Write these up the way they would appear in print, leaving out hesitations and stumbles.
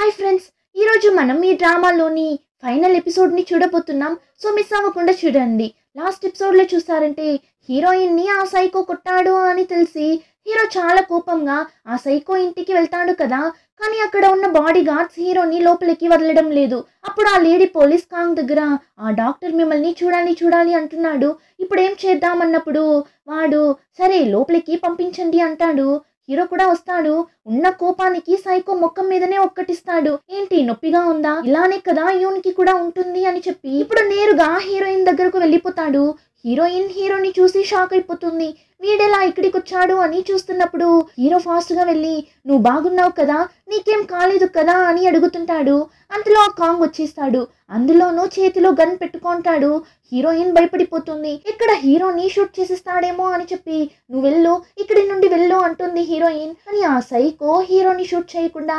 Hi friends, ఈరోజు మనం ఈ డ్రామాలోని ఫైనల్ ఎపిసోడ్ని చూడబోతున్నాం. సో మిస్ అవ్వకుండా చూడండి. లాస్ట్ ఎపిసోడ్లో చూసారంటే హీరోయిన్ని ఆ సైకో కొట్టాడు అని తెలిసి హీరో చాలా కోపంగా ఆ సైకో ఇంటికి వెళ్తాడు కదా. కానీ అక్కడ ఉన్న బాడీ గార్డ్స్ హీరోని లోపలికి వదలడం లేదు. అప్పుడు ఆ లేడీ పోలీస్ కాంగ్ దగ్గర ఆ డాక్టర్ మిమ్మల్ని చూడాలి చూడాలి అంటున్నాడు, ఇప్పుడు ఏం చేద్దామన్నప్పుడు వాడు సరే లోపలికి పంపించండి అంటాడు. హీరో కూడా వస్తాడు. ఉన్న కోపానికి సైకో ముఖం మీదనే ఒక్కటిస్తాడు. ఏంటి నొప్పిగా ఉందా, ఇలానే కదా యూన్కి కూడా ఉంటుంది అని చెప్పి ఇప్పుడు నేరుగా హీరోయిన్ దగ్గరకు వెళ్ళిపోతాడు. హీరోయిన్ హీరోని చూసి షాక్ అయిపోతుంది. వీడెలా ఇక్కడికి వచ్చాడు అని చూస్తున్నప్పుడు హీరో ఫాస్ట్ గా వెళ్ళి నువ్వు బాగున్నావు కదా, నీకేం కాలేదు కదా అని అడుగుతుంటాడు. అంతలో ఆ కాంగ్ వచ్చేస్తాడు. అందులోనూ చేతిలో గన్ పెట్టుకుంటాడు. హీరోయిన్ భయపడిపోతుంది. ఇక్కడ హీరోని షూట్ చేసేస్తాడేమో అని చెప్పి నువ్వు వెళ్ళు, ఇక్కడి నుండి వెళ్ళు అంటుంది హీరోయిన్. కానీ ఆ సైకో హీరోని షూట్ చేయకుండా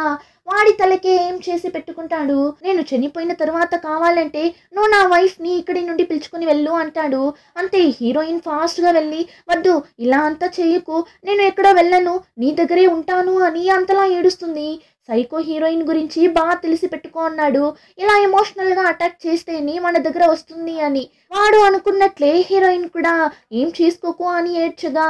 వాడి తలకే ఏం చేసి పెట్టుకుంటాడు. నేను చనిపోయిన తర్వాత కావాలంటే నువ్వు నా వైఫ్ ని ఇక్కడి నుండి పిలుచుకుని వెళ్ళు అంటాడు. అంతే హీరోయిన్ ఫాస్ట్ గా వెళ్ళి వద్దు ఇలా అంతా చేయకు, నేను ఎక్కడో వెళ్ళను, నీ దగ్గరే ఉంటాను అని అంతలా ఏడుస్తుంది. సైకో హీరోయిన్ గురించి బాగా తెలిసి పెట్టుకో అన్నాడు. ఇలా ఎమోషనల్ గా అటాక్ చేస్తేనే మన దగ్గర వస్తుంది అని. వాడు అనుకున్నట్లే హీరోయిన్ కూడా ఏం చేసుకోకు అని ఏడ్చగా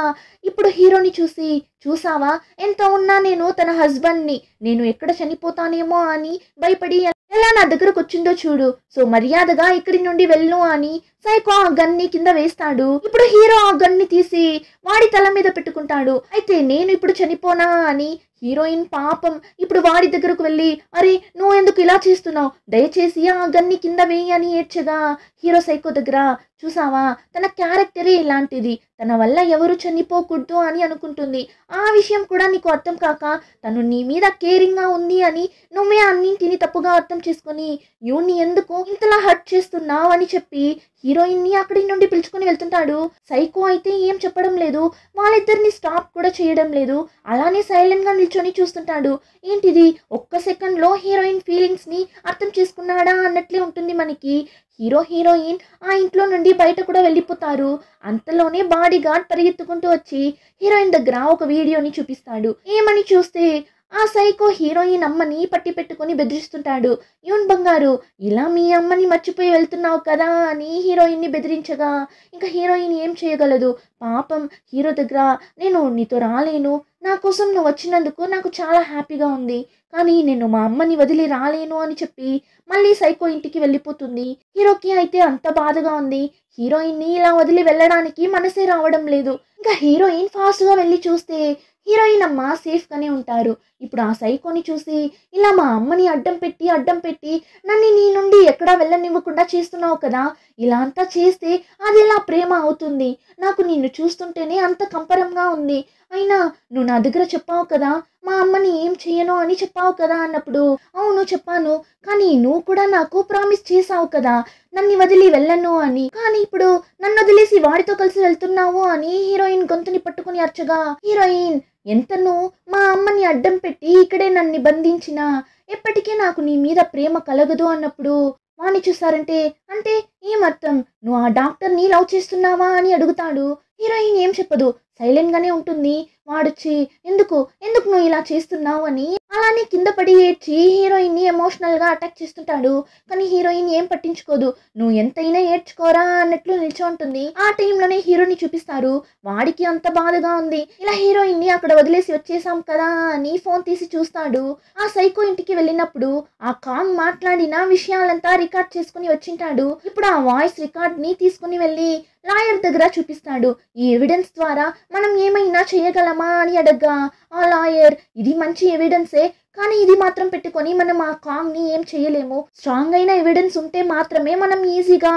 ఇప్పుడు హీరోని చూసి చూసావా ఎంత ఉన్నా నేను తన హస్బెండ్ని, నేను ఎక్కడ చనిపోతానేమో అని భయపడి ఎలా నా దగ్గరకు వచ్చిందో చూడు, సో మర్యాదగా ఇక్కడి నుండి వెళ్ళు అని సైకో ఆ గన్ని కింద వేస్తాడు. ఇప్పుడు హీరో ఆ గన్ని తీసి వాడి తల మీద పెట్టుకుంటాడు. అయితే నేను ఇప్పుడు చనిపోనా అని హీరోయిన్ పాపం ఇప్పుడు వాడి దగ్గరకు వెళ్ళి అరే నువ్వు ఎందుకు ఇలా చేస్తున్నావు, దయచేసి ఆ గన్ని కింద వేయి అని ఏడ్చగా హీరో సైకో దగ్గర చూసావా తన క్యారెక్టరే ఇలాంటిది, తన వల్ల ఎవరు చనిపోకూడదు అని అనుకుంటుంది. ఆ విషయం కూడా నీకు అర్థం కాక తను నీ మీద కేరింగ్గా ఉంది అని నువ్వే అన్నింటిని తప్పుగా అర్థం చేసుకొని యూని ఎందుకు ఇంతలా హర్ట్ చేస్తున్నావు అని చెప్పి హీరోయిన్ని అక్కడి నుండి పిలుచుకుని వెళ్తుంటాడు. సైకో అయితే ఏం చెప్పడం లేదు, వాళ్ళిద్దరిని స్టాప్ కూడా చేయడం లేదు. అలానే సైలెంట్ గా నిల్చొని చూస్తుంటాడు. ఏంటిది ఒక్క సెకండ్ లో హీరోయిన్ ఫీలింగ్స్ ని అర్థం చేసుకున్నాడా అన్నట్లే ఉంటుంది మనకి. హీరో హీరోయిన్ ఆ ఇంట్లో నుండి బయట కూడా వెళ్ళిపోతారు. అంతలోనే బాడీ గార్డ్ పరిగెత్తుకుంటూ వచ్చి హీరోయిన్ దగ్గర ఒక వీడియోని చూపిస్తాడు. ఏమని చూస్తే ఆ సైకో హీరోయిన్ అమ్మని పట్టి పెట్టుకుని బెదిరిస్తుంటాడు. యూన్ బంగారు ఇలా మీ అమ్మని మర్చిపోయి వెళ్తున్నావు కదా అని హీరోయిన్ని బెదిరించగా ఇంకా హీరోయిన్ ఏం చేయగలదు. పాపం హీరో దగ్గర నేను నీతో రాలేను, నా కోసం నువ్వు వచ్చినందుకు నాకు చాలా హ్యాపీగా ఉంది, కానీ నేను మా అమ్మని వదిలి రాలేను అని చెప్పి మళ్ళీ సైకో ఇంటికి వెళ్ళిపోతుంది. హీరోకి అయితే అంత బాధగా ఉంది. హీరోయిన్ని ఇలా వదిలి వెళ్ళడానికి మనసే రావడం లేదు. ఇంకా హీరోయిన్ ఫాస్ట్ గా వెళ్ళి చూస్తే హీరోయిన్ అమ్మ సేఫ్ గానే ఉంటారు. ఇప్పుడు ఆ సైకోని చూసి ఇలా మా అమ్మని అడ్డం పెట్టి నన్ను నీ నుండి ఎక్కడా వెళ్ళనివ్వకుండా చేస్తున్నావు కదా, ఇలా అంతా చేస్తే అది ఎలా ప్రేమ అవుతుంది, నాకు నిన్ను చూస్తుంటేనే అంత కంపరంగా ఉంది, అయినా నువ్వు నా దగ్గర చెప్పావు కదా మా అమ్మని ఏం చెయ్యను అని చెప్పావు కదా అన్నప్పుడు అవును చెప్పాను, కానీ నువ్వు కూడా నాకు ప్రామిస్ చేసావు కదా నన్ను వదిలి వెళ్ళను అని, కానీ ఇప్పుడు నన్ను వదిలేసి వాడితో కలిసి వెళ్తున్నావు అని హీరోయిన్ గొంతుని పట్టుకుని అర్చగా హీరోయిన్ ఎంతను మా అమ్మని అడ్డం పెట్టి ఇక్కడే నన్ను బంధించినా ఎప్పటికీ నాకు నీ మీద ప్రేమ కలగదు అన్నప్పుడు వాణ్ణి చూసారంటే అంటే ఏమర్థం, నువ్వు ఆ డాక్టర్ని లవ్ చేస్తున్నావా అని అడుగుతాడు. హీరోయిన్ ఏం చెప్పదు, సైలెంట్ గానే ఉంటుంది. వాడొచ్చి ఎందుకు నువ్వు ఇలా చేస్తున్నావు అని అలానే కింద పడి ఏడ్చి హీరోయిన్ ని ఎమోషనల్ గా అటాక్ చేస్తుంటాడు. కానీ హీరోయిన్ ఏం పట్టించుకోదు, నువ్వు ఎంతైనా ఏడ్చుకోరా అన్నట్లు నిల్చో ఉంటుంది. ఆ టైంలోనే హీరోని చూపిస్తారు. వాడికి అంత బాధగా ఉంది. ఇలా హీరోయిన్ ని అక్కడ వదిలేసి వచ్చేసాం కదా అని ఫోన్ తీసి చూస్తాడు. ఆ సైకో ఇంటికి వెళ్ళినప్పుడు ఆ కాంగ్ మాట్లాడిన విషయాలంతా రికార్డ్ చేసుకుని వచ్చింటాడు. ఇప్పుడు ఆ వాయిస్ రికార్డ్ ని తీసుకుని వెళ్ళి లాయర్ దగ్గర చూపిస్తాడు. ఈ ఎవిడెన్స్ ద్వారా మనం ఏమైనా చేయగలమా అని అడగ్గా ఆ లాయర్ ఇది మంచి ఎవిడెన్సే, కానీ ఇది మాత్రం పెట్టుకొని మనం ఆ కాంగ్ ని ఏం చేయలేము, స్ట్రాంగ్ అయిన ఎవిడెన్స్ ఉంటే మాత్రమే మనం ఈజీగా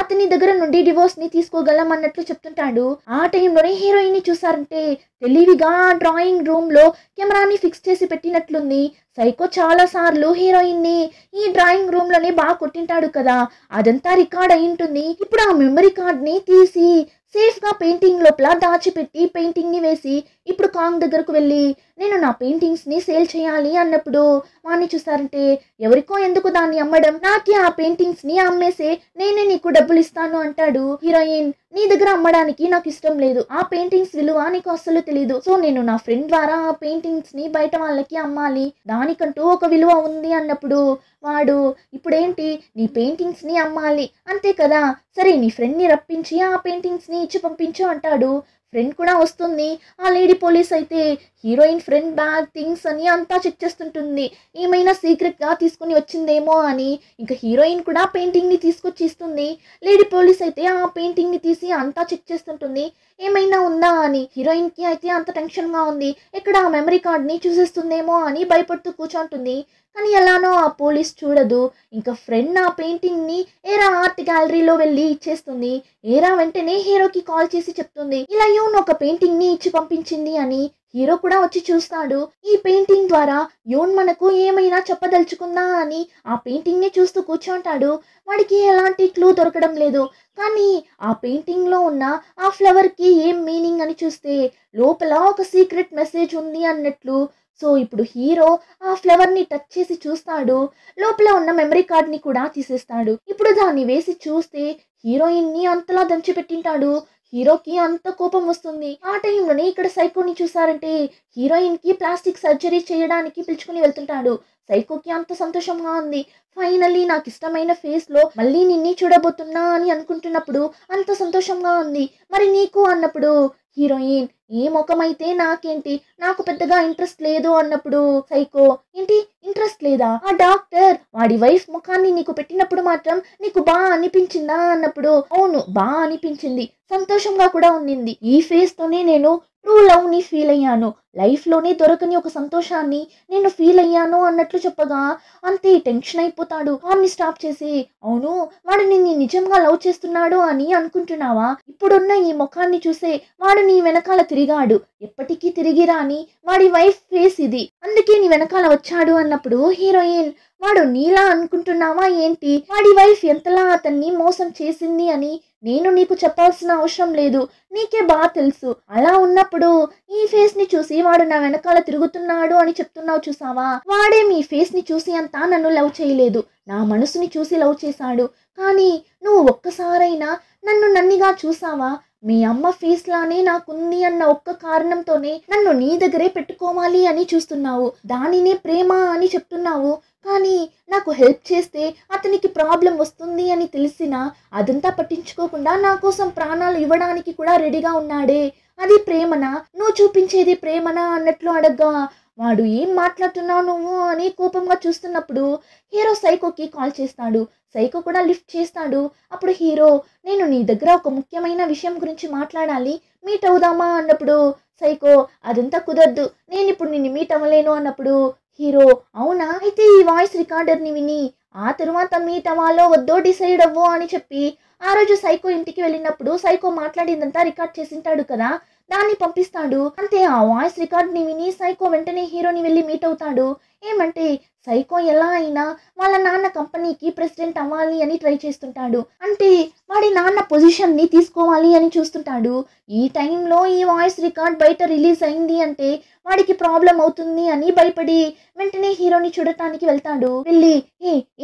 అతని దగ్గర నుండి డివోర్స్ ని తీసుకోగలం అన్నట్లు చెప్తుంటాడు. ఆ టైంలోనే హీరోయిన్ ని చూసారంటే తెలివిగా డ్రాయింగ్ రూమ్ లో కెమెరాని ఫిక్స్ చేసి పెట్టినట్లుంది. సైకో చాలా సార్లు హీరోయిన్ ని ఈ డ్రాయింగ్ రూమ్ లోనే బాగా కొట్టింటాడు కదా, అదంతా రికార్డ్ అయి ఉంటుంది. ఇప్పుడు ఆ మెమరీ కార్డ్ ని తీసి సేఫ్ గా పెయింటింగ్ లోపల దాచిపెట్టి పెయింటింగ్ ని వేసి ఇప్పుడు కాంగ్ దగ్గరకు వెళ్ళి నేను నా పెయింటింగ్స్ని సేల్ చేయాలి అన్నప్పుడు వాడిని చూసారంటే ఎవరికో ఎందుకు దాన్ని అమ్మడం, నాకే ఆ పెయింటింగ్స్ని అమ్మేసే, నేనే నీకు డబ్బులు ఇస్తాను అంటాడు. హీరోయిన్ నీ దగ్గర అమ్మడానికి నాకు ఇష్టం లేదు, ఆ పెయింటింగ్స్ విలువ నీకు అస్సలు తెలీదు, సో నేను నా ఫ్రెండ్ ద్వారా ఆ పెయింటింగ్స్ని బయట వాళ్ళకి అమ్మాలి, దానికంటూ ఒక విలువ ఉంది అన్నప్పుడు వాడు ఇప్పుడేంటి నీ పెయింటింగ్స్ని అమ్మాలి అంతే కదా, సరే నీ ఫ్రెండ్ని రప్పించి ఆ పెయింటింగ్స్ని ఇచ్చి పంపించు అంటాడు. ఫ్రెండ్ కూడా వస్తుంది. ఆ లేడీ పోలీస్ అయితే హీరోయిన్ ఫ్రెండ్ బ్యాగ్ థింగ్స్ అని అంతా చెక్ చేస్తుంటుంది, ఏమైనా సీక్రెట్గా తీసుకుని వచ్చిందేమో అని. ఇంకా హీరోయిన్ కూడా పెయింటింగ్ని తీసుకొచ్చి ఇస్తుంది. లేడీ పోలీస్ అయితే ఆ పెయింటింగ్ని తీసి అంతా చెక్ చేస్తుంటుంది, ఏమైనా ఉందా అని. హీరోయిన్కి అయితే అంత టెన్షన్గా ఉంది, ఎక్కడ ఆ మెమరీ కార్డ్ని చూసేస్తుందేమో అని భయపడుతూ కూర్చుంటుంది. కానీ ఎలానో ఆ పోలీస్ చూడదు. ఇంకా ఫ్రెండ్ ఆ పెయింటింగ్ని ఏరా ఆర్ట్ గ్యాలరీలో వెళ్ళి ఇచ్చేస్తుంది. ఏరా వెంటనే హీరోకి కాల్ చేసి చెప్తుంది, ఇలా యూన్ ఒక పెయింటింగ్ని ఇచ్చి పంపించింది అని. హీరో కూడా వచ్చి చూస్తాడు. ఈ పెయింటింగ్ ద్వారా యోన్ మనకు ఏమైనా చెప్పదలుచుకుందా అని ఆ పెయింటింగ్ని చూస్తూ కూర్చుంటాడు. వాడికి ఎలాంటి క్లూ దొరకడం లేదు. కానీ ఆ పెయింటింగ్లో ఉన్న ఆ ఫ్లవర్కి ఏం మీనింగ్ అని చూస్తే లోపల ఒక సీక్రెట్ మెసేజ్ ఉంది అన్నట్లు. సో ఇప్పుడు హీరో ఆ ఫ్లవర్ని టచ్ చేసి చూస్తాడు. లోపల ఉన్న మెమరీ కార్డ్ని కూడా తీసేస్తాడు. ఇప్పుడు దాన్ని వేసి చూస్తే హీరోయిన్ని అంతలా దంచిపెట్టింటాడు. హీరోకి అంత కోపం వస్తుంది. ఆ టైంలోనే ఇక్కడ సైకోని చూసారంటే హీరోయిన్కి ప్లాస్టిక్ సర్జరీ చేయడానికి పిలుచుకుని వెళ్తుంటాడు. సైకోకి అంత సంతోషంగా ఉంది. ఫైనల్లీ నాకు ఇష్టమైన ఫేస్లో మళ్ళీ నిన్ని చూడబోతున్నా అని అనుకుంటున్నప్పుడు అంత సంతోషంగా ఉంది. మరి నీకు అన్నప్పుడు హీరోయిన్ ఏ ముఖమైతే నాకేంటి, నాకు పెద్దగా ఇంట్రెస్ట్ లేదు అన్నప్పుడు సైకో ఏంటి ఇంట్రెస్ట్ లేదా, ఆ డాక్టర్ వాడి వైఫ్ ముఖాన్ని నీకు పెట్టినప్పుడు మాత్రం నీకు బాగా అనిపించిందా అన్నప్పుడు అవును బాగా అనిపించింది, సంతోషంగా కూడా ఉండింది, ఈ ఫేస్ తోనే నేను ట్రూ లవ్ ని ఫీల్ అయ్యాను, లైఫ్ లోనే దొరకని ఒక సంతోషాన్ని నేను ఫీల్ అయ్యాను అన్నట్లు చెప్పగా అంతే టెన్షన్ అయిపోతాడు. వాడిని స్టాప్ చేసి అవును వాడు నిన్ను నిజంగా లవ్ చేస్తున్నాడు అని అనుకుంటున్నావా, ఇప్పుడున్న ఈ ముఖాన్ని చూసే వాడు నీ వెనకాల తిరిగాడు, ఎప్పటికీ తిరిగి రాని వాడి వైఫ్ ఫేస్ ఇది, అందుకే నీ వెనకాల వచ్చాడు అన్నప్పుడు హీరోయిన్ వాడు నీలా అనుకుంటున్నావా ఏంటి, వాడి వైఫ్ ఎంతలా అతన్ని మోసం చేసింది అని నేను నీకు చెప్పాల్సిన అవసరం లేదు, నీకే బాగా తెలుసు, అలా ఉన్నప్పుడు ఈ ఫేస్ ని చూసి వాడు నా వెనకాల తిరుగుతున్నాడు అని చెప్తున్నావు చూసావా, వాడే మీ ఫేస్ ని చూసి అంతా నన్ను లవ్ చేయలేదు, నా మనసుని చూసి లవ్ చేశాడు, కానీ నువ్వు ఒక్కసారైనా నన్ను నన్నిగా చూసావా, మీ అమ్మ ఫేస్ లానే నాకుంది అన్న ఒక్క కారణంతోనే నన్ను నీ దగ్గరే పెట్టుకోవాలి అని చూస్తున్నావు, దానినే ప్రేమ అని చెప్తున్నావు, కానీ నాకు హెల్ప్ చేస్తే అతనికి ప్రాబ్లం వస్తుంది అని తెలిసినా అదంతా పట్టించుకోకుండా నా కోసం ప్రాణాలు ఇవ్వడానికి కూడా రెడీగా ఉన్నాడే, అది ప్రేమనా, నువ్వు చూపించేది ప్రేమనా అన్నట్లు అడగ్గా వాడు ఏం మాట్లాడుతున్నావు నువ్వు అని కోపంగా చూస్తున్నప్పుడు హీరో సైకోకి కాల్ చేస్తాడు. సైకో కూడా లిఫ్ట్ చేస్తాడు. అప్పుడు హీరో నేను నీ దగ్గర ఒక ముఖ్యమైన విషయం గురించి మాట్లాడాలి, మీట్ అవుదామా అన్నప్పుడు సైకో అదంతా కుదరదు, నేను ఇప్పుడు నిన్ను మీట్ అవ్వలేను అన్నప్పుడు హీరో అవునా అయితే ఈ వాయిస్ రికార్డర్ని విని ఆ తరువాత మీట్ అవ్వాలో వద్దో డిసైడ్ అవ్వు అని చెప్పి ఆ రోజు సైకో ఇంటికి వెళ్ళినప్పుడు సైకో మాట్లాడిందంతా రికార్డ్ చేసింటాడు కదా, దాన్ని పంపిస్తాడు. అంతే ఆ వాయిస్ రికార్డ్ని విని సైకో వెంటనే హీరోని వెళ్ళి మీట్ అవుతాడు. ఏమంటే సైకో ఎలా అయినా వాళ్ళ నాన్న కంపెనీకి ప్రెసిడెంట్ అవ్వాలి అని ట్రై చేస్తుంటాడు, అంటే వాడి నాన్న పొజిషన్ని తీసుకోవాలి అని చూస్తుంటాడు. ఈ టైంలో ఈ వాయిస్ రికార్డ్ బయట రిలీజ్ అయింది అంటే వాడికి ప్రాబ్లం అవుతుంది అని భయపడి వెంటనే హీరోని చూడటానికి వెళ్తాడు. వెళ్ళి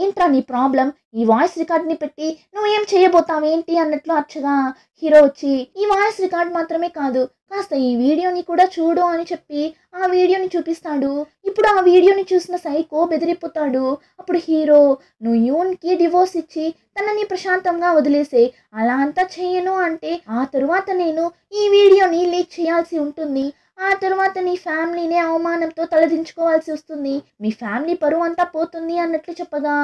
ఏంట్రా నీ ప్రాబ్లం, ఈ వాయిస్ రికార్డ్ని పెట్టి నువ్వేం చేయబోతావేంటి అన్నట్లు అచ్చగా హీరో వచ్చి ఈ వాయిస్ రికార్డ్ మాత్రమే కాదు కాస్త ఈ వీడియోని కూడా చూడు అని చెప్పి ఆ వీడియోని చూపిస్తాడు. ఇప్పుడు ఆ వీడియోని చూసిన సైకో బెదిరిపోతాడు. అప్పుడు హీరో నువ్వు యూన్కి డివోర్స్ ఇచ్చి తనని ప్రశాంతంగా వదిలేసే, అలా అంతా చేయను అంటే ఆ తరువాత నేను ఈ వీడియోని లీక్ చేయాల్సి ఉంటుంది, ఆ తర్వాత నీ ఫ్యామిలీనే అవమానంతో తలదించుకోవాల్సి వస్తుంది, మీ ఫ్యామిలీ పరువు అంతా పోతుంది అన్నట్లు చెప్పగా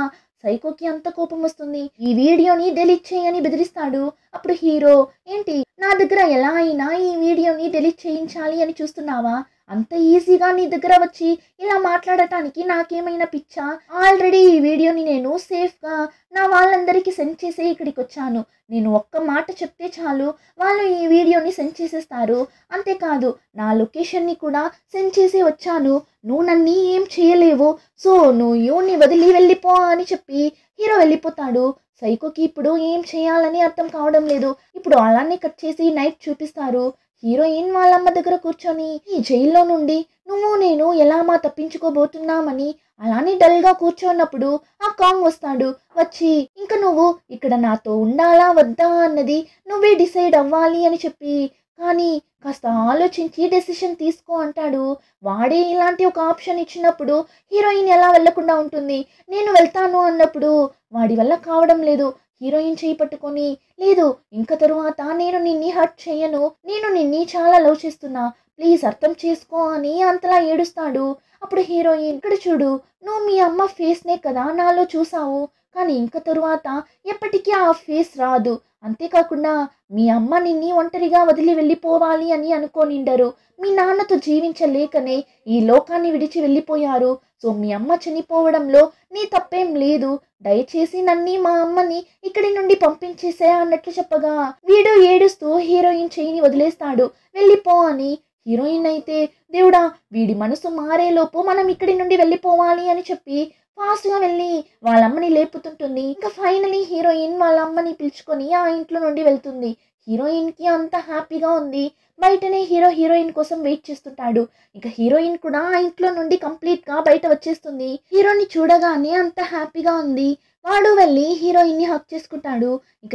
సైకోకి అంత కోపం వస్తుంది. ఈ వీడియోని డెలీట్ చేయని బెదిరిస్తాడు. అప్పుడు హీరో ఏంటి నా దగ్గర ఎలా అయినా ఈ వీడియోని డెలీట్ చేయించాలి అని చూస్తున్నావా, అంత ఈజీగా నీ దగ్గర వచ్చి ఇలా మాట్లాడటానికి నాకేమైనా పిచ్చా, ఆల్రెడీ ఈ వీడియోని నేను సేఫ్గా నా వాళ్ళందరికీ సెండ్ చేసే ఇక్కడికి వచ్చాను, నేను ఒక్క మాట చెప్తే చాలు వాళ్ళు ఈ వీడియోని సెండ్ చేసేస్తారు, అంతేకాదు నా లొకేషన్ని కూడా సెండ్ చేసి వచ్చాను, నువ్వు నన్ను ఏం చేయలేవు, సో నువ్వు యూని వదిలి వెళ్ళిపో అని చెప్పి హీరో వెళ్ళిపోతాడు. సైకోకి ఇప్పుడు ఏం చేయాలని అర్థం కావడం లేదు. ఇప్పుడు అలానే కట్ చేసి నైట్ చూపిస్తారు. హీరోయిన్ వాళ్ళమ్మ దగ్గర కూర్చొని ఈ జైల్లో నుండి నువ్వు నేను ఎలా తప్పించుకోబోతున్నామని అలానే డల్గా కూర్చోన్నప్పుడు ఆ కాంగ్ వస్తాడు. వచ్చి ఇంక నువ్వు ఇక్కడ నాతో ఉండాలా వద్దా అన్నది నువ్వే డిసైడ్ అవ్వాలి అని చెప్పి, కానీ కాస్త ఆలోచించి డెసిషన్ తీసుకో అంటాడు. వాడే ఇలాంటి ఒక ఆప్షన్ ఇచ్చినప్పుడు హీరోయిన్ ఎలా వెళ్లకుండా ఉంటుంది? నేను వెళ్తాను అన్నప్పుడు వాడి వల్ల కావడం లేదు. హీరోయిన్ చేయి పట్టుకొని, లేదు ఇంక తరువాత నేను నిన్ని హర్ట్ చేయను, నేను నిన్ని చాలా లవ్ చేస్తున్నా, ప్లీజ్ అర్థం చేసుకో అని అంతలా ఏడుస్తాడు. అప్పుడు హీరోయిన్, ఇక్కడ చూడు, నువ్వు మీ అమ్మ ఫేస్నే కదా నాలో చూసావు, కానీ ఇంక తరువాత ఎప్పటికీ ఆ ఫేస్ రాదు. అంతేకాకుండా మీ అమ్మ నిన్ని ఒంటరిగా వదిలి వెళ్ళిపోవాలి అని అనుకోనిండరు. మీ నాన్నతో జీవించలేకనే ఈ లోకాన్ని విడిచి వెళ్ళిపోయారు. సో మీ అమ్మ చనిపోవడంలో నీ తప్పేం లేదు. దయచేసి నన్ని మా అమ్మని ఇక్కడి నుండి పంపించేసే అన్నట్లు చెప్పగా వీడు ఏడుస్తూ హీరోయిన్ చెయ్యిని వదిలేస్తాడు. వెళ్ళిపో అని. హీరోయిన్ అయితే, దేవుడా వీడి మనసు మారేలోపు మనం ఇక్కడి నుండి వెళ్ళిపోవాలి అని చెప్పి ఫాస్ట్గా వెళ్ళి వాళ్ళమ్మని లేపుతుంటుంది. ఇంకా ఫైనలీ హీరోయిన్ వాళ్ళ అమ్మని పిలుచుకొని ఆ ఇంట్లో నుండి వెళ్తుంది. హీరోయిన్కి అంత హ్యాపీగా ఉంది. బయటనే హీరోయిన్ కోసం వెయిట్ చేస్తుంటాడు. ఇక హీరోయిన్ కూడా ఆ ఇంట్లో నుండి కంప్లీట్గా బయట వచ్చేస్తుంది. హీరోని చూడగానే అంత హ్యాపీగా ఉంది. వాడు వెళ్ళి హీరోయిన్ని హక్ చేసుకుంటాడు. ఇక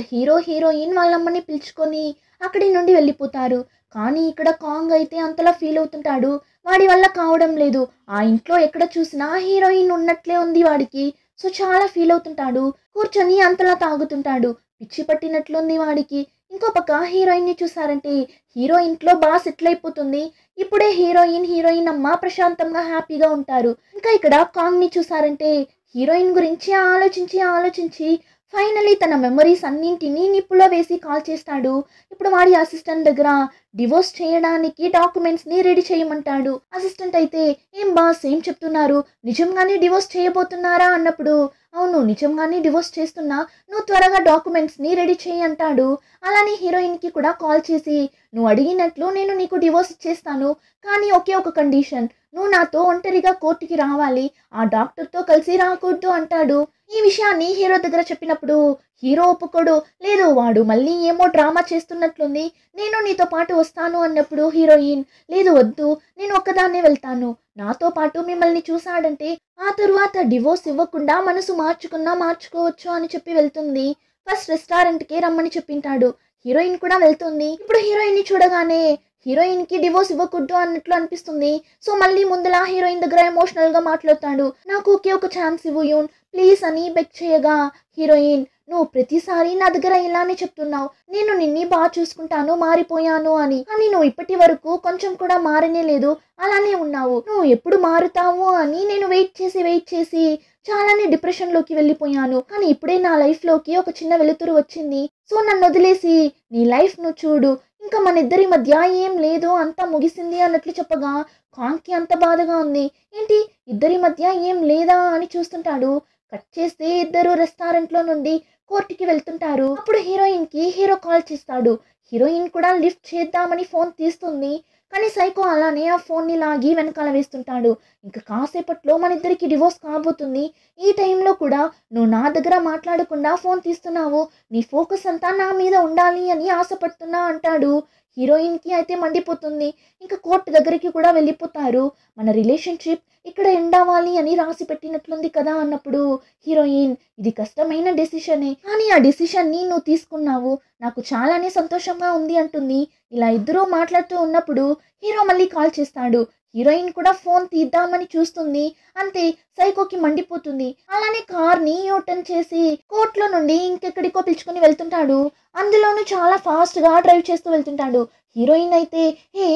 హీరోయిన్ వాళ్ళమ్మని పిలుచుకొని అక్కడి నుండి వెళ్ళిపోతారు. కానీ ఇక్కడ కాంగ్ అయితే అంతలా ఫీల్ అవుతుంటాడు. వాడి వల్ల కావడం లేదు. ఆ ఇంట్లో ఎక్కడ చూసినా హీరోయిన్ ఉన్నట్లే ఉంది వాడికి. సో చాలా ఫీల్ అవుతుంటాడు. కూర్చొని అంతలా తాగుతుంటాడు. పిచ్చి పట్టినట్లుంది వాడికి. ఇంకో పక్క హీరోయిన్ని చూసారంటే హీరో ఇంట్లో బాగా సెటిల్ అయిపోతుంది. ఇప్పుడే హీరోయిన్ అమ్మ ప్రశాంతంగా హ్యాపీగా ఉంటారు. ఇంకా ఇక్కడ కాంగ్ని చూసారంటే హీరోయిన్ గురించి ఆలోచించి ఫైనలీ తన మెమరీస్ అన్నింటినీ నిప్పులో వేసి కాల్ చేస్తాడు. ఇప్పుడు వాడి అసిస్టెంట్ దగ్గర డివోర్స్ చేయడానికి డాక్యుమెంట్స్ని రెడీ చేయమంటాడు. అసిస్టెంట్ అయితే, ఏం బాస్ ఏం చెప్తున్నారు, నిజంగానే డివోర్స్ చేయబోతున్నారా అన్నప్పుడు, అవును నిజంగానే డివోర్స్ చేస్తున్నా, నువ్వు త్వరగా డాక్యుమెంట్స్ని రెడీ చేయి అంటాడు. అలానే హీరోయిన్కి కూడా కాల్ చేసి, నువ్వు అడిగినట్లు నేను నీకు డివోర్స్ ఇచ్చేస్తాను, కానీ ఒకే ఒక కండిషన్, నువ్వు నాతో ఒంటరిగా కోర్టుకి రావాలి, ఆ డాక్టర్తో కలిసి రాకూడదు అంటాడు. ఈ విషయాన్ని హీరో దగ్గర చెప్పినప్పుడు హీరో ఒప్పుకోడు. లేదు వాడు మళ్ళీ ఏమో డ్రామా చేస్తున్నట్లుంది, నేను నీతో పాటు వస్తాను అన్నప్పుడు హీరోయిన్, లేదు వద్దు నేను ఒక్కదాన్నే వెళ్తాను, నాతో పాటు మిమ్మల్ని చూసాడంటే ఆ తరువాత డివోర్స్ ఇవ్వకుండా మనసు మార్చుకోవచ్చు అని చెప్పి వెళ్తుంది. ఫస్ట్ రెస్టారెంట్కి రమ్మని చెప్పింటాడు. హీరోయిన్ కూడా వెళ్తుంది. ఇప్పుడు హీరోయిన్ని చూడగానే హీరోయిన్కి డివోర్స్ ఇవ్వకూడదు అన్నట్లు అనిపిస్తుంది. సో మళ్ళీ ముందులా హీరోయిన్ దగ్గర ఎమోషనల్గా మాట్లాడతాడు. నాకు ఒకే ఒక ఛాన్స్ ఇవ్వు యూన్ ప్లీజ్ అని బెగ్ చేయగా హీరోయిన్, నువ్వు ప్రతిసారి నా దగ్గర ఇలానే చెప్తున్నావు, నేను నిన్ని బాగా చూసుకుంటాను, మారిపోయాను అని, కానీ నువ్వు ఇప్పటి వరకు కొంచెం కూడా మారనే లేదు, అలానే ఉన్నావు, నువ్వు ఎప్పుడు మారుతావు అని నేను వెయిట్ చేసి చాలానే డిప్రెషన్లోకి వెళ్ళిపోయాను. కానీ ఇప్పుడే నా లైఫ్లోకి ఒక చిన్న వెలుతురు వచ్చింది. సో నన్ను వదిలేసి నీ లైఫ్ నువ్వు చూడు, ఇంకా మన ఇద్దరి మధ్య ఏం లేదు, అంతా ముగిసింది అన్నట్లు చెప్పగా కాంగ్కి అంత బాధగా ఉంది. ఏంటి ఇద్దరి మధ్య ఏం లేదా అని చూస్తుంటాడు. కట్ చేస్తే ఇద్దరు రెస్టారెంట్లో నుండి కోర్టుకి వెళ్తుంటారు. అప్పుడు హీరోయిన్కి హీరో కాల్ చేస్తాడు. హీరోయిన్ కూడా లిఫ్ట్ చేద్దామని ఫోన్ తీస్తుంది. కానీ సైకో అలానే ఆ ఫోన్ని లాగి వెనకాల వేస్తుంటాడు. ఇంకా కాసేపట్లో మన ఇద్దరికి డివోర్స్ కాబోతుంది. ఈ టైంలో కూడా నువ్వు నా దగ్గర మాట్లాడకుండా ఫోన్ తీస్తున్నావు, నీ ఫోకస్ అంతా నా మీద ఉండాలి అని ఆశపడుతున్నా అంటాడు. హీరోయిన్కి అయితే మండిపోతుంది. ఇంకా కోర్టు దగ్గరికి కూడా వెళ్ళిపోతారు. మన రిలేషన్షిప్ ఇక్కడ ఎండ్ అవ్వాలి అని రాసి పెట్టినట్లుంది కదా అన్నప్పుడు హీరోయిన్, ఇది కష్టమైన డెసిషనే, కానీ ఆ డెసిషన్ని నువ్వు తీసుకున్నావు, నాకు చాలానే సంతోషంగా ఉంది అంటుంది. ఇలా ఇద్దరూ మాట్లాడుతూ ఉన్నప్పుడు హీరో మళ్ళీ కాల్ చేస్తాడు. హీరోయిన్ కూడా ఫోన్ తీద్దామని చూస్తుంది. అంతే సైకోకి మండిపోతుంది. అలానే కార్ని యూటర్న్ చేసి కోర్టులో నుండి ఇంకెక్కడికో పిలుచుకొని వెళ్తుంటాడు. అందులోనూ చాలా ఫాస్ట్గా డ్రైవ్ చేస్తూ వెళ్తుంటాడు. హీరోయిన్ అయితే,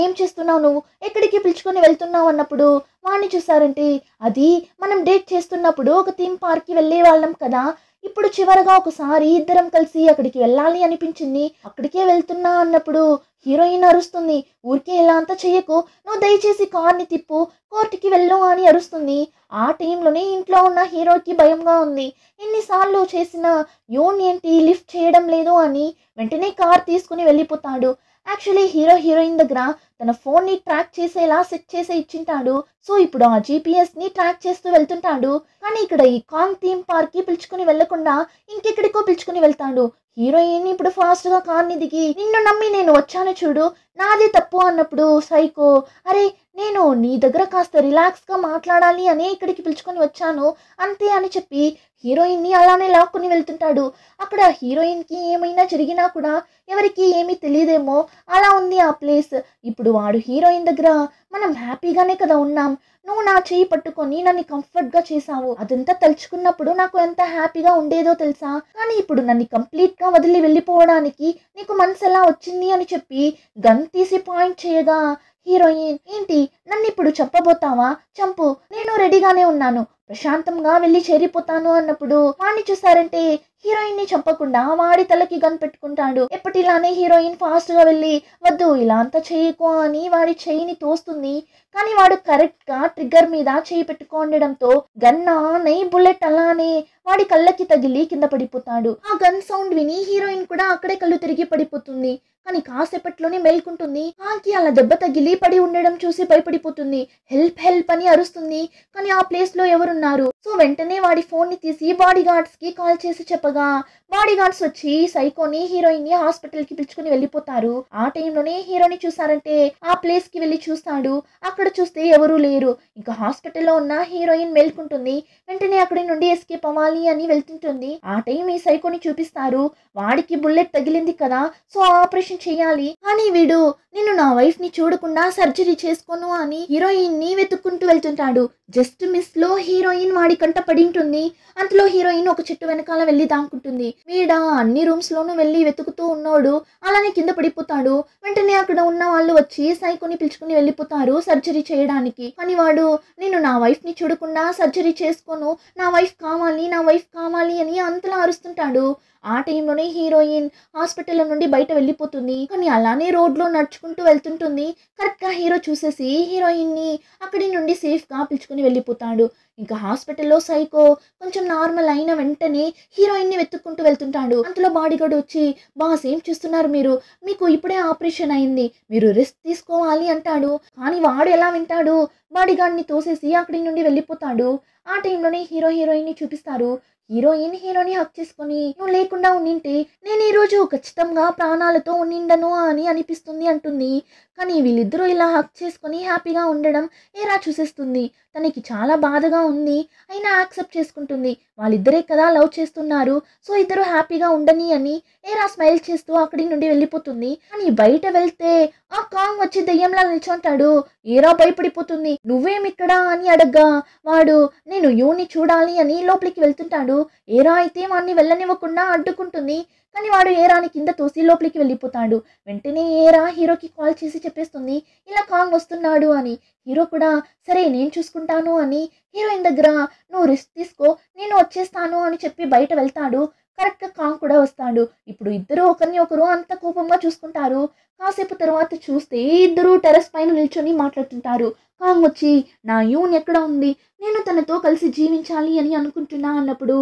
ఏం చేస్తున్నావు నువ్వు, ఎక్కడికి పిలుచుకొని వెళ్తున్నావు అన్నప్పుడు వాడిని చూసారంటే, అది మనం డేట్ చేస్తున్నప్పుడు ఒక థీమ్ పార్క్కి వెళ్ళే వాళ్ళం కదా, ఇప్పుడు చివరగా ఒకసారి ఇద్దరం కలిసి అక్కడికి వెళ్ళాలి అనిపించింది, అక్కడికే వెళ్తున్నా అన్నప్పుడు హీరోయిన్ అరుస్తుంది. ఊరికే ఇలా అంతా చెయ్యకు, నువ్వు దయచేసి కార్ని తిప్పు, కోర్టుకి వెళ్ళు అని అరుస్తుంది. ఆ టైంలోనే ఇంట్లో ఉన్న హీరోకి భయంగా ఉంది. ఎన్నిసార్లు చేసినా యోన్ ఏంటి లిఫ్ట్ చేయడం లేదు అని వెంటనే కార్ తీసుకుని వెళ్ళిపోతాడు. యాక్చువల్లీ హీరోయిన్ దగ్గర తన ఫోన్ ని ట్రాక్ చేసేలా సెట్ చేసి ఇచ్చింటాడు. సో ఇప్పుడు ఆ జీపీఎస్ ని ట్రాక్ చేస్తూ వెళ్తుంటాడు. కానీ ఇక్కడ ఈ కాంగ్ థీమ్ పార్క్ కి పిలుచుకుని వెళ్లకుండా ఇంకెక్కడికో పిలుచుకుని వెళ్తాడు. హీరోయిన్ ఇప్పుడు ఫాస్ట్ గా కార్ ని దిగి, నిన్ను నమ్మి నేను వచ్చాను చూడు, నాదే తప్పు అన్నప్పుడు సైకో, అరే నేను నీ దగ్గర కాస్త రిలాక్స్ గా మాట్లాడాలి అని ఇక్కడికి పిలుచుకొని వచ్చాను అంతే అని చెప్పి హీరోయిన్ ని అలానే లాక్కుని వెళ్తుంటాడు. అక్కడ హీరోయిన్ కి ఏమైనా జరిగినా కూడా ఎవరికి ఏమీ తెలియదేమో, అలా ఉంది ఆ ప్లేస్. ఇప్పుడు వాడు హీరోయిన్ దగ్గర, మనం హ్యాపీగానే కదా ఉన్నాం, నువ్వు నా చేయి పట్టుకొని నన్ను కంఫర్ట్ గా చేసావు, అదంతా తలుచుకున్నప్పుడు నాకు ఎంత హ్యాపీగా ఉండేదో తెలుసా, కానీ ఇప్పుడు నన్ను కంప్లీట్ గా వదిలి వెళ్ళిపోవడానికి నీకు మనసు ఎలా వచ్చింది అని చెప్పి గన్ తీసి పాయింట్ చేయగా హీరోయిన్, ఏంటి నన్ను ఇప్పుడు చంపబోతావా, చంపు, నేను రెడీగానే ఉన్నాను, ప్రశాంతంగా వెళ్ళి చేరిపోతాను అన్నప్పుడు వాడిని చూసారంటే హీరోయిన్ ని చంపకుండా వాడి తలకి గన్ పెట్టుకుంటాడు. ఎప్పటిలానే హీరోయిన్ ఫాస్ట్ గా వెళ్ళి, వద్దు ఇలా అంతా చేయకు అని వాడి చెయ్యిని తోస్తుంది. కానీ వాడు కరెక్ట్ గా ట్రిగ్గర్ మీద చేయి పెట్టుకోండడంతో గన్ ఆన్ అయి బుల్లెట్ అలానే వాడి కళ్ళకి తగిలి కింద పడిపోతాడు. ఆ గన్ సౌండ్ విని హీరోయిన్ కూడా అక్కడే కళ్ళు తిరిగి పడిపోతుంది. కానీ కాసేపట్లోనే మేల్కుంటుంది. ఆకి అలా దెబ్బ తగిలి పడి ఉండడం చూసి భయపడిపోతుంది. హెల్ప్ హెల్ప్ అని అరుస్తుంది. కానీ ఆ ప్లేస్ లో ఎవరున్నారు? సో వెంటనే వాడి ఫోన్ ని తీసి బాడీ గార్డ్స్ కి కాల్ చేసి చెప్పగా బాడీ గార్డ్స్ వచ్చి సైకోని హీరోయిన్ ని హాస్పిటల్ కి పిలుచుకుని వెళ్ళిపోతారు. ఆ టైంలోనే హీరోని చూసారంటే ఆ ప్లేస్ కి వెళ్ళి చూస్తాడు. అక్కడ చూస్తే ఎవరూ లేరు. ఇంకా హాస్పిటల్లో ఉన్న హీరోయిన్ మేల్కుంటుంది. వెంటనే అక్కడి నుండి ఎస్కేప్ అవ్వాలి అని వెళ్తుంటుంది. ఆ టైం ఈ సైకోని చూపిస్తారు. వాడికి బుల్లెట్ తగిలింది కదా, సో ఆపరేషన్ చేయాలి. కానీ వీడు, నేను నా వైఫ్ ని చూడకుండా సర్జరీ చేసుకోను అని హీరోయిన్ ని వెతుక్కుంటూ వెళ్తుంటాడు. జస్ట్ మిస్ లో హీరోయిన్ వాడి కంట పడి ఉంటుంది. అంతలో హీరోయిన్ ఒక చెట్టు వెనకాల వెళ్ళి దాక్కుంటుంది. వీడ అన్ని రూమ్స్ లోనూ వెళ్ళి వెతుకుతూ ఉన్నాడు. అలానే కింద పడిపోతాడు. వెంటనే అక్కడ ఉన్న వాళ్ళు వచ్చి సైకోని పిలుచుకుని వెళ్ళిపోతారు సర్జరీ చేయడానికి. కానీ వాడు, నేను నా వైఫ్ ని చూడకుండా సర్జరీ చేసుకోను, నా వైఫ్ కావాలి, నా వైఫ్ కావాలి అని అంతలా అరుస్తుంటాడు. ఆ టైంలోనే హీరోయిన్ హాస్పిటల్ నుండి బయట వెళ్ళిపోతుంది. కానీ అలానే రోడ్లో నడుచుకుంటూ వెళ్తుంటుంది. కరెక్ట్ గా హీరో చూసేసి హీరోయిన్ ని అక్కడి నుండి సేఫ్ గా పిలుచుకుని వెళ్ళిపోతాడు. ఇంకా హాస్పిటల్లో సైకో కొంచెం నార్మల్ అయిన వెంటనే హీరోయిన్ ని వెతుక్కుంటూ వెళ్తుంటాడు. అంతలో బాడీగార్డ్ వచ్చి, బాస్ ఏం చూస్తున్నారు మీరు, మీకు ఇప్పుడే ఆపరేషన్ అయింది, మీరు రెస్ట్ తీసుకోవాలి అంటాడు. కానీ వాడు ఎలా వింటాడు? బాడీగార్డ్ ని తోసేసి అక్కడి నుండి వెళ్ళిపోతాడు. ఆ టైంలోనే హీరోయిన్ ని చూపిస్తారు. హీరోయిన్ హీరోని హక్ చేసుకుని, నువ్వు లేకుండా ఉండింటే నేను ఈ రోజు ఖచ్చితంగా ప్రాణాలతో ఉండిండను అని అనిపిస్తుంది అంటుంది. కానీ వీళ్ళిద్దరూ ఇలా హక్ చేసుకుని హ్యాపీగా ఉండడం ఏరా చూసేస్తుంది. తనకి చాలా బాధగా ఉంది, అయినా యాక్సెప్ట్ చేసుకుంటుంది. వాళ్ళిద్దరే కదా లవ్ చేస్తున్నారు, సో ఇద్దరు హ్యాపీగా ఉండని అని ఏరా స్మైల్ చేస్తూ అక్కడి నుండి వెళ్ళిపోతుంది. కానీ బయట వెళ్తే ఆ కాంగ్ వచ్చి దెయ్యంలా నిల్చుంటాడు. ఏరా భయపడిపోతుంది. నువ్వేమిక్కడా అని అడగ్గా వాడు, నేను యూని చూడాలి అని లోపలికి వెళ్తుంటాడు. ఏరా అయితే వాడిని వెళ్ళనివ్వకుండా అడ్డుకుంటుంది. కానీ వాడు ఏరాని కింద తోసి లోపలికి వెళ్ళిపోతాడు. వెంటనే ఏరా హీరోకి కాల్ చేసి చెప్పేస్తుంది, ఇలా కాంగ్ వస్తున్నాడు అని. హీరో కూడా సరే నేను చూసుకుంటాను అని హీరోయిన్ దగ్గర, నువ్వు రెస్ట్ తీసుకో నేను వచ్చేస్తాను అని చెప్పి బయట వెళ్తాడు. కరెక్ట్ గా కాంగ్ కూడా వస్తాడు. ఇప్పుడు ఇద్దరు ఒకరిని ఒకరు అంత కోపంగా చూసుకుంటారు. కాసేపు తర్వాత చూస్తే ఇద్దరు టెర్రస్ పైన నిల్చొని మాట్లాడుతుంటారు. కాంగ్ వచ్చి, నా యూన్ ఎక్కడ ఉంది, నేను తనతో కలిసి జీవించాలి అని అనుకుంటున్నా అన్నప్పుడు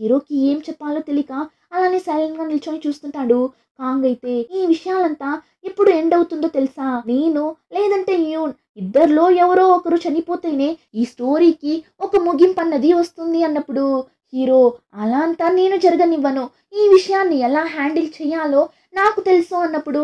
హీరోకి ఏం చెప్పాలో తెలియక అలానే సైలెంట్ గా నిల్చొని చూస్తుంటాడు. కాంగ్ అయితే, ఈ విషయాలంతా ఎప్పుడు ఎండ్ అవుతుందో తెలుసా, నేను లేదంటే యూన్ ఇద్దరిలో ఎవరో ఒకరు చనిపోతేనే ఈ స్టోరీకి ఒక ముగింపు అన్నది వస్తుంది అన్నప్పుడు హీరో, అలా అంతా నేను జరగనివ్వను, ఈ విషయాన్ని ఎలా హ్యాండిల్ చేయాలో నాకు తెలుసు అన్నప్పుడు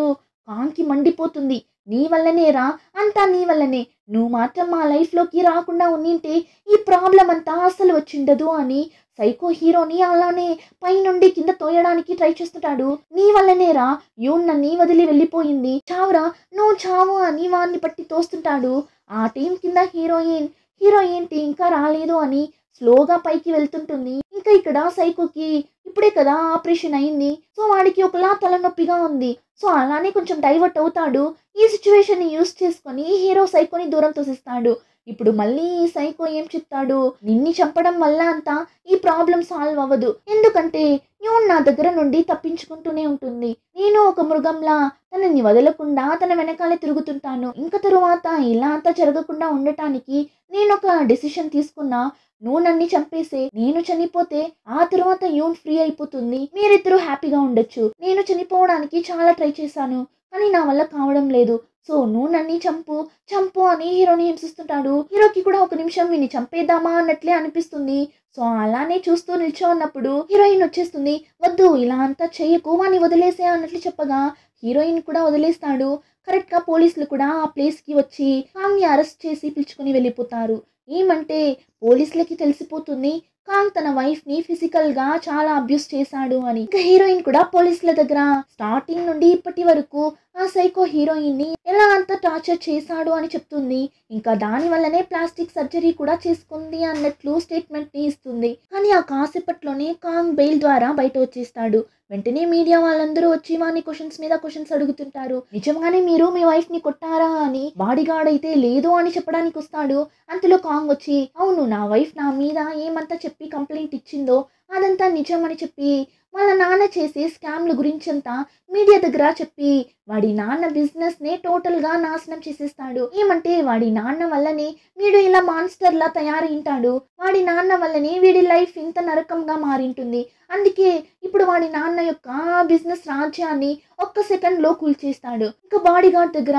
కాంగ్కి మండిపోతుంది. నీ వల్లనేరా, అంతా నీ వల్లనే, నువ్వు మాత్రం మా లైఫ్లోకి రాకుండా ఉండింటే ఈ ప్రాబ్లం అంతా అసలు వచ్చిండదు అని సైకో హీరోని అలానే పైనుండి కింద తోయడానికి ట్రై చేస్తుంటాడు. నీ వల్లనేరా యూన్ నన్ను వదిలి వెళ్ళిపోయింది, చావురా నువ్వు చావు అని వాడిని పట్టి తోస్తుంటాడు. ఆ టైం కింద హీరో ఏంటి ఇంకా రాలేదు అని స్లోగా పైకి వెళ్తుంటుంది. ఇంకా ఇక్కడ సైకోకి ఇప్పుడే కదా ఆపరేషన్ అయింది, సో వాడికి ఒకలా తలనొప్పిగా ఉంది. సో అలానే కొంచెం డైవర్ట్ అవుతాడు. ఈ సిచ్యువేషన్ ని యూస్ చేసుకొని హీరో సైకోని దూరం తోసిస్తాడు. ఇప్పుడు మళ్ళీ ఈ సైకో ఏం చెప్తాడు, నిన్ని చంపడం వల్ల అంతా ఈ ప్రాబ్లం సాల్వ్ అవ్వదు, ఎందుకంటే యూన్ నా దగ్గర నుండి తప్పించుకుంటూనే ఉంటుంది, నేను ఒక మృగంలా తనని వదలకుండా తన వెనకాలే తిరుగుతుంటాను. ఇంకా తరువాత ఇలా అంతా జరగకుండా ఉండటానికి నేను ఒక డెసిషన్ తీసుకున్నా, నువ్వు నన్ను చంపేసే, నేను చనిపోతే ఆ తరువాత యూన్ ఫ్రీ అయిపోతుంది, మీరిద్దరూ హ్యాపీగా ఉండొచ్చు. నేను చనిపోవడానికి చాలా ట్రై చేశాను, కానీ నా వల్ల కావడం లేదు, సో నువ్వు నన్ను చంపు చంపు అని హీరోని హింసిస్తుంటాడు. హీరోకి కూడా ఒక నిమిషం వీని చంపేద్దామా అన్నట్లే అనిపిస్తుంది. సో అలానే చూస్తూ నిల్చో ఉన్నప్పుడు హీరోయిన్ వచ్చేస్తుంది. వద్దు ఇలా అంతా చెయ్యకు వాని వదిలేసే అన్నట్లు చెప్పగా హీరోయిన్ కూడా వదిలేస్తాడు. కరెక్ట్ గా పోలీసులు కూడా ఆ ప్లేస్ కి వచ్చి కాంగ్ ని అరెస్ట్ చేసి పిలుచుకుని వెళ్ళిపోతారు. ఏమంటే పోలీసులకి తెలిసిపోతుంది కాంగ్ తన వైఫ్ ని ఫిజికల్ గా చాలా అబ్యూస్ చేశాడు అని. ఇంకా హీరోయిన్ కూడా పోలీసుల దగ్గర స్టార్టింగ్ నుండి ఇప్పటి వరకు ఆ సైకో హీరోయిన్ ని ఎలా అంత టార్చర్ చేశాడు అని చెప్తుంది. ఇంకా దాని వల్లనే ప్లాస్టిక్ సర్జరీ కూడా చేసుకుంది అన్నట్లు స్టేట్మెంట్ ని ఇస్తుంది. కానీ ఆ కాసేపట్లోనే కాంగ్ బెయిల్ ద్వారా బయట వచ్చేస్తాడు. వెంటనే మీడియా వాళ్ళందరూ వచ్చి వాని క్వశ్చన్స్ మీద క్వశ్చన్స్ అడుగుతుంటారు. నిజంగానే మీరు మీ వైఫ్ ని కొట్టారా అని. బాడీ గార్డ్ అయితే లేదు అని చెప్పడానికి వస్తాడు. అంతలో కాంగ్ వచ్చి అవును నా వైఫ్ నా మీద ఏమంతా చెప్పి కంప్లైంట్ ఇచ్చిందో అదంతా నిజం అని చెప్పి వాళ్ళ నాన్న చేసే స్కామ్ల గురించి అంతా మీడియా దగ్గర చెప్పి వాడి నాన్న బిజినెస్ నే టోటల్ గా నాశనం చేసేస్తాడు. ఏమంటే వాడి నాన్న వల్లనే వీడు ఇలా మాన్స్టర్ లా తయారైంటాడు. వాడి నాన్న వల్లనే వీడి లైఫ్ ఇంత నరకంగా మారింటుంది. అందుకే ఇప్పుడు వాడి నాన్న యొక్క బిజినెస్ రాజ్యాన్ని ఒక్క సెకండ్ లో కూల్చేస్తాడు. ఇంకా బాడీ గార్డ్ దగ్గర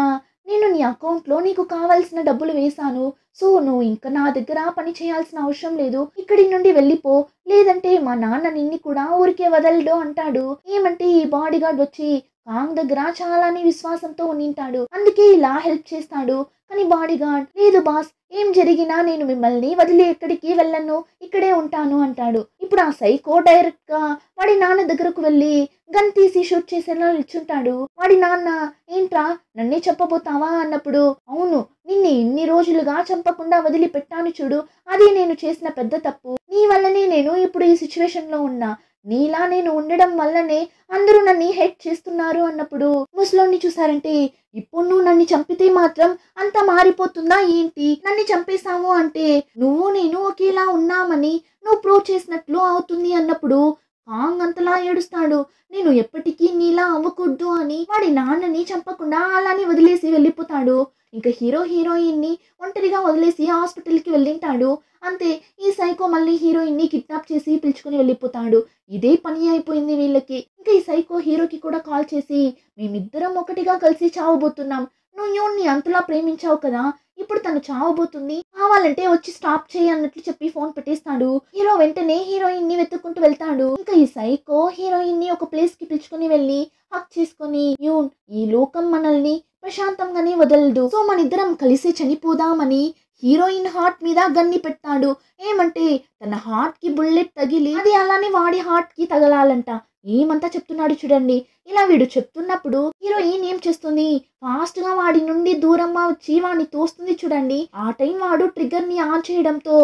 నేను నీ అకౌంట్లో నీకు కావాల్సిన డబ్బులు వేశాను. సో నువ్వు ఇంకా నా దగ్గర పని చేయాల్సిన అవసరం లేదు. ఇక్కడి నుండి వెళ్ళిపో, లేదంటే మా నాన్న నిన్ని కూడా ఊరికే వదలడు అంటాడు. ఏమంటే ఈ బాడీ గార్డ్ వచ్చి కాంగ్ దగ్గర చాలానే విశ్వాసంతో ఉండింటాడు. అందుకే ఇలా హెల్ప్ చేస్తాడు. కానీ బాడీ గార్డ్ లేదు బాస్, ఏం జరిగినా నేను మిమ్మల్ని వదిలి ఎక్కడికి వెళ్ళను, ఇక్కడే ఉంటాను అంటాడు. ఇప్పుడు ఆ సైకో డైరెక్ట్ గా వాడి నాన్న దగ్గరకు వెళ్ళి గన్ తీసి షూట్ చేసేలా నిల్చుంటాడు. వాడి నాన్న ఏంట్రా నన్నే చెప్పబోతావా అన్నప్పుడు అవును నిన్ను ఇన్ని రోజులుగా చంపకుండా వదిలిపెట్టాను చూడు, అది నేను చేసిన పెద్ద తప్పు. నీ వల్లనే నేను ఇప్పుడు ఈ సిచ్యువేషన్ లో ఉన్నా. నీలా నేను ఉండడం వల్లనే అందరూ నన్ను హెట్ చేస్తున్నారు అన్నప్పుడు ముసలోని చూసారంటే ఇప్పుడు నువ్వు నన్ను చంపితే మాత్రం అంతా మారిపోతుందా ఏంటి? నన్ను చంపేశావు అంటే నువ్వు నేను ఒకేలా ఉన్నామని నువ్వు ప్రూవ్ చేసినట్లు అవుతుంది అన్నప్పుడు కాంగ్ అంతలా ఏడుస్తాడు. నేను ఎప్పటికీ నీలా అవ్వకూడదు అని వాడి నాన్నని చంపకుండా అలానే వదిలేసి వెళ్ళిపోతాడు. ఇంకా హీరో హీరోయిన్ ని ఒంటరిగా వదిలేసి హాస్పిటల్కి వెళ్ళింటాడు. అంతే ఈ సైకో మళ్ళీ హీరోయిన్ ని కిడ్నాప్ చేసి పిలుచుకుని వెళ్ళిపోతాడు. ఇదే పని అయిపోయింది వీళ్ళకి. ఇంకా ఈ సైకో హీరోకి కూడా కాల్ చేసి మేమిద్దరం ఒకటిగా కలిసి చావబోతున్నాం. నువ్వు యూన్ని అంతలా ప్రేమించావు కదా, ఇప్పుడు తను చావబోతుంది, కావాలంటే వచ్చి స్టాప్ చేయి అన్నట్లు చెప్పి ఫోన్ పెట్టేస్తాడు. హీరో వెంటనే హీరోయిన్ ని వెతుక్కుంటూ వెళ్తాడు. ఇంకా ఈ సైకో హీరోయిన్ ని ఒక ప్లేస్ కి పిలుచుకుని వెళ్ళి హక్ చేసుకుని యూన్ ఈ లోకం మనల్ని ప్రశాంతంగానే వదలదు, సో మనిద్దరం కలిసి చనిపోదామని హీరోయిన్ హార్ట్ మీద గన్ని పెడతాడు. ఏమంటే తన హార్ట్ కి బుల్లెట్ తగిలి అది అలానే వాడి హార్ట్ కి తగలాలంట. ఏమంతా చెప్తున్నాడు చూడండి. ఇలా వీడు చెప్తున్నప్పుడు హీరోయిన్ ఏం చేస్తుంది, ఫాస్ట్ గా వాడి నుండి దూరంగా వచ్చి వాడిని తోస్తుంది చూడండి. ఆ టైం వాడు ట్రిగ్గర్ ని ఆన్ చేయడంతో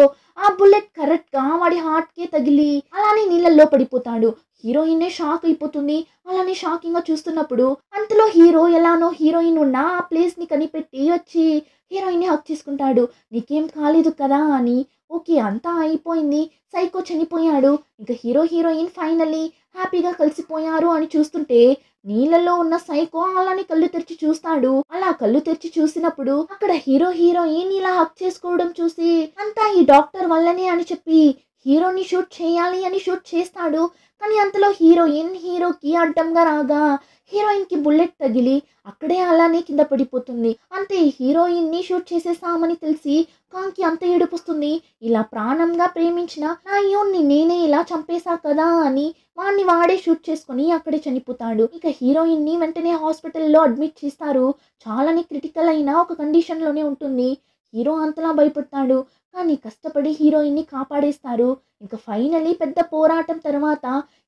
ఆ బుల్లెట్ కరెక్ట్ గా వాడి హార్ట్ కి తగిలి అలానే నీళ్ళల్లో పడిపోతాడు. హీరోయిన్ షాక్ అయిపోతుంది. అలానే షాకింగ్ గా చూస్తున్నప్పుడు అంతలో హీరో ఎలానో హీరోయిన్ ఉన్న ఆ ప్లేస్ ని కనిపెట్టి వచ్చి హీరోయిన్ ని హక్ చేసుకుంటాడు. నీకేం కాలేదు కదా అని. ఓకే అంతా అయిపోయింది, సైకో చనిపోయాడు, ఇంకా హీరో హీరోయిన్ ఫైనల్లీ హ్యాపీగా కలిసిపోయారు అని చూస్తుంటే నీళ్ళలో ఉన్న సైకో అలానే కళ్ళు తెరిచి చూస్తాడు. అలా కళ్ళు తెరిచి చూసినప్పుడు అక్కడ హీరో హీరోయిన్ ఇలా హక్ చేసుకోవడం చూసి అంతా ఈ డాక్టర్ వల్లనే అని చెప్పి హీరోని షూట్ చేయాలి అని షూట్ చేస్తాడు. కానీ అంతలో హీరోయిన్ హీరోకి అడ్డంగా రాగా హీరోయిన్ కి బుల్లెట్ తగిలి అక్కడే అలానే కింద పడిపోతుంది. అంతే హీరోయిన్ ని షూట్ చేసేసామని తెలిసి కాంకి అంత ఏడుపుస్తుంది. ఇలా ప్రాణంగా ప్రేమించిన నా యూన్ని నేనే ఇలా చంపేశా కదా అని వాడిని వాడే షూట్ చేసుకుని అక్కడే చనిపోతాడు. ఇక హీరోయిన్ ని వెంటనే హాస్పిటల్లో అడ్మిట్ చేస్తారు. చాలానే క్రిటికల్ అయిన ఒక కండిషన్ లోనే ఉంటుంది. హీరో అంతలా భయపడతాడు. కానీ కష్టపడి హీరోయిన్ ని కాపాడేస్తారు. ఇంకా ఫైనలీ పెద్ద పోరాటం తర్వాత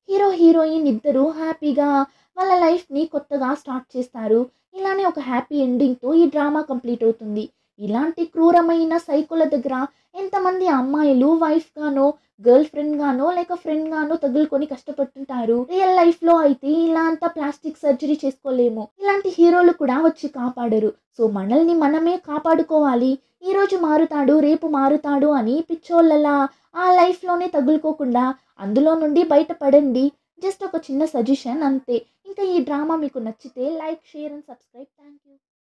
హీరో హీరోయిన్ ఇద్దరు హ్యాపీగా వాళ్ళ లైఫ్ని కొత్తగా స్టార్ట్ చేస్తారు. ఇలానే ఒక హ్యాపీ ఎండింగ్తో ఈ డ్రామా కంప్లీట్ అవుతుంది. ఇలాంటి క్రూరమైన సైకోల దగ్గర ఎంతమంది అమ్మాయిలు వైఫ్ గానో గర్ల్ ఫ్రెండ్ గానో లేక ఫ్రెండ్ గానో తగులుకొని కష్టపడుతుంటారు. రియల్ లైఫ్ లో అయితే ఇలా అంతా ప్లాస్టిక్ సర్జరీ చేసుకోలేము. ఇలాంటి హీరోలు కూడా వచ్చి కాపాడరు. సో మనల్ని మనమే కాపాడుకోవాలి. ఈ రోజు మారుతాడు రేపు మారుతాడు అని పిచ్చోళ్ళలా ఆ లైఫ్ లోనే తగులుకోకుండా అందులో నుండి బయటపడండి. జస్ట్ ఒక చిన్న సజెషన్ అంతే. ఇంకా ఈ డ్రామా మీకు నచ్చితే like, share and subscribe. Thank you.